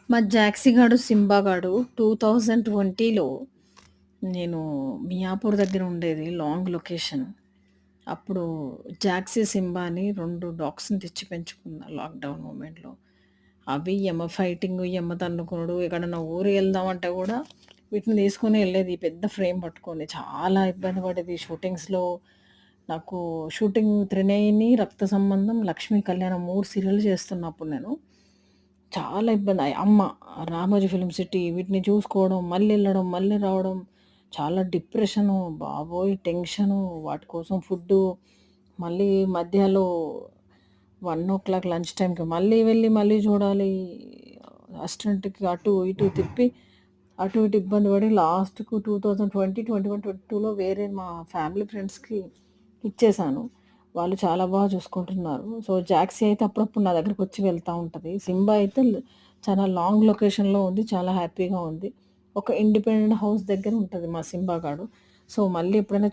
మా 'జాక్సీ' గాడు, 'సింబా' గాడు 2020లో నేను మియాపూర్ దగ్గర ఉండేది లాంగ్ లొకేషన్. అప్పుడు 'జాక్సీ', 'సింబా' అని 2 డాగ్స్‌ని తెచ్చి పెంచుకున్నా లాక్‌డౌన్ మూమెంట్‌లో. అవి యమ ఫైటింగు, యమ తన్నుకునుడు, ఎక్కడన్నా ఊరు ఎళ్దామంటే గూడా వీటిని తీసుకొని ఎళ్ళేది. ఈ పెద్ద ఫ్రేమ్ పట్టుకొని. చాలా ఇబ్బంది పడేది షూటింగ్స్‌లో. నాకు షూటింగ్ 'త్రినేని', 'రక్త సంబంధం', 'లక్ష్మీ కళ్యాణం' 3 సీరియల్‌లు చేస్తున్నప్పుడు నేను. చాలా ఇబ్బంది. అమ్మ, 'రామోజీ ఫిల్మ్ సిటీ' వీటిని చూసుకోవడం, మళ్ళీ ఎళ్ళడం, మళ్ళీ రావడం. చాలా డిప్రెషను. బాబోయ్! టెన్షను. వాటి కోసం ఫుడ్డు. మళ్ళీ మధ్యలో 1:00 లంచ్ టైమ్‌కి మళ్ళీ వెళ్ళి, మళ్ళీ చూడాలి. అసిస్టెంట్‌కి అటు, ఇటు తిప్పి, అటు ఇటు ఇబ్బంది పడి లాస్ట్‌కు 2020, 21, 22లో వేరే మా ఫ్యామిలీ ఫ్రెండ్స్‌కి ఇచ్చేసాను. వాళ్ళు చాలా బాగా చూసుకుంటున్నారు. సో, 'జాక్సీ' అయితే అప్పుడప్పుడు నా దగ్గరకొచ్చి వెళ్తా ఉంటది. 'సింబా' అయితే చాలా లాంగ్ లొకేషన్‌లో ఉంది. చాలా హ్యాపీగా ఉంది. ఒక ఇండిపెండెంట్ హౌస్ దగ్గర ఉంటది మా 'సింబా' గాడు. సో, మళ్ళీ ఎప్పుడైనా